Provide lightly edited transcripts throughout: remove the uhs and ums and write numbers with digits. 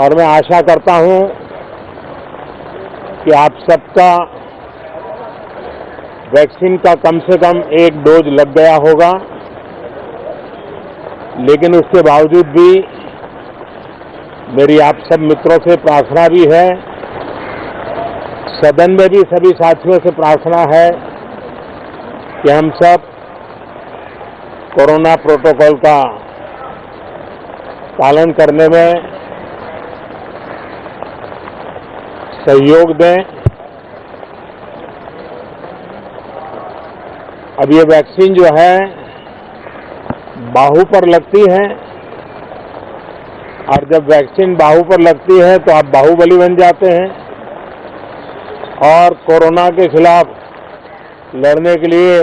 और मैं आशा करता हूं कि आप सबका वैक्सीन का कम से कम एक डोज लग गया होगा, लेकिन उसके बावजूद भी मेरी आप सब मित्रों से प्रार्थना भी है, सदन में भी सभी साथियों से प्रार्थना है कि हम सब कोरोना प्रोटोकॉल का पालन करने में सहयोग दें। अब ये वैक्सीन जो है बाहू पर लगती है, और जब वैक्सीन बाहू पर लगती है तो आप बाहुबली बन जाते हैं, और कोरोना के खिलाफ लड़ने के लिए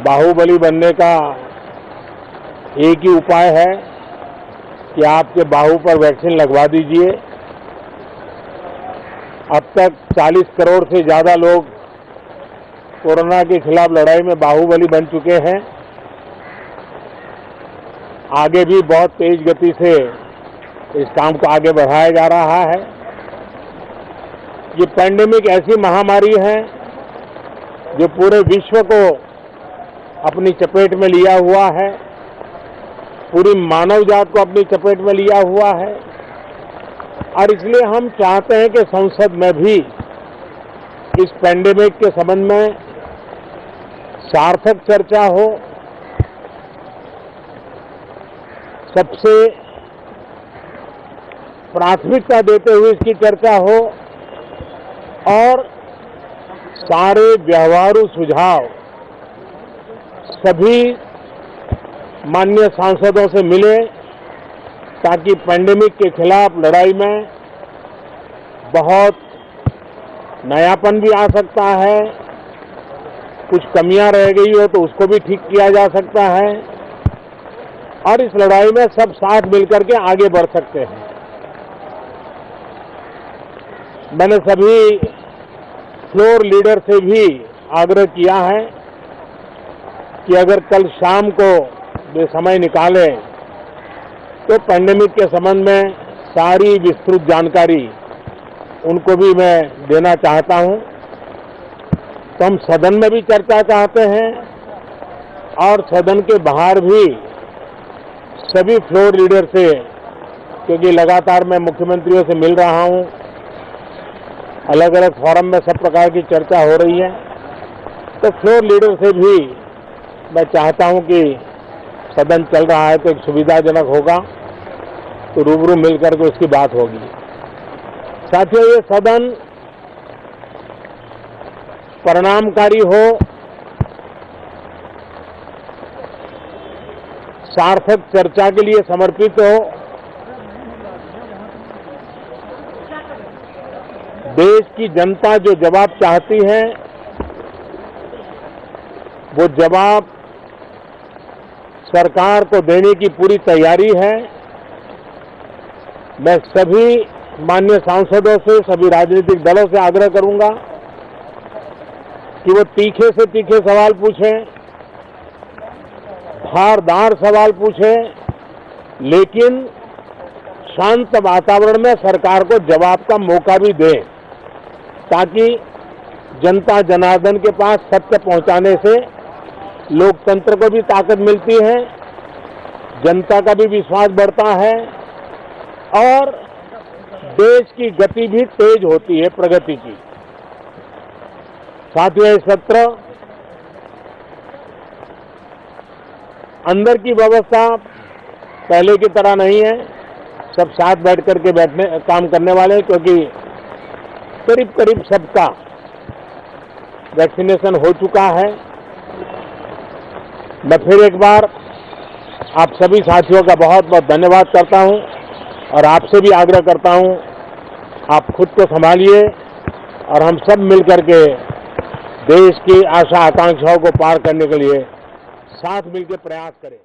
बाहुबली बनने का एक ही उपाय है कि आपके बाहू पर वैक्सीन लगवा दीजिए। अब तक 40 करोड़ से ज्यादा लोग कोरोना के खिलाफ लड़ाई में बाहुबली बन चुके हैं। आगे भी बहुत तेज गति से इस काम को आगे बढ़ाया जा रहा है। ये पैंडेमिक ऐसी महामारी है जो पूरे विश्व को अपनी चपेट में लिया हुआ है, पूरी मानव जात को अपनी चपेट में लिया हुआ है, और इसलिए हम चाहते हैं कि संसद में भी इस पैंडेमिक के संबंध में सार्थक चर्चा हो, सबसे प्राथमिकता देते हुए इसकी चर्चा हो, और सारे व्यवहारू सुझाव सभी माननीय सांसदों से मिले, ताकि पैंडेमिक के खिलाफ लड़ाई में बहुत नयापन भी आ सकता है, कुछ कमियां रह गई हो तो उसको भी ठीक किया जा सकता है, और इस लड़ाई में सब साथ मिलकर के आगे बढ़ सकते हैं। मैंने सभी फ्लोर लीडर से भी आग्रह किया है कि अगर कल शाम को वे समय निकाले तो पैंडेमिक के संबंध में सारी विस्तृत जानकारी उनको भी मैं देना चाहता हूं। तो हम सदन में भी चर्चा चाहते हैं, और सदन के बाहर भी सभी फ्लोर लीडर से, क्योंकि लगातार मैं मुख्यमंत्रियों से मिल रहा हूं, अलग अलग फोरम में सब प्रकार की चर्चा हो रही है, तो फ्लोर लीडर से भी मैं चाहता हूं कि सदन चल रहा है तो एक सुविधाजनक होगा तो रूबरू मिलकर के उसकी बात होगी। साथियों, ये सदन परिणामकारी हो, सार्थक चर्चा के लिए समर्पित हो, देश की जनता जो जवाब चाहती है वो जवाब सरकार को देने की पूरी तैयारी है। मैं सभी माननीय सांसदों से, सभी राजनीतिक दलों से आग्रह करूंगा कि वो तीखे से तीखे सवाल पूछें, धारदार सवाल पूछें, लेकिन शांत वातावरण में सरकार को जवाब का मौका भी दें, ताकि जनता जनार्दन के पास सत्य पहुंचाने से लोकतंत्र को भी ताकत मिलती है, जनता का भी विश्वास बढ़ता है, और देश की गति भी तेज होती है प्रगति की। साथियों, ये सत्र अंदर की व्यवस्था पहले की तरह नहीं है, सब साथ बैठ करके काम करने वाले हैं, क्योंकि करीब करीब सबका वैक्सीनेशन हो चुका है। मैं फिर एक बार आप सभी साथियों का बहुत बहुत धन्यवाद करता हूं, और आपसे भी आग्रह करता हूं, आप खुद को संभालिए, और हम सब मिलकर के देश की आशा आकांक्षाओं को पार करने के लिए साथ मिलकर प्रयास करें।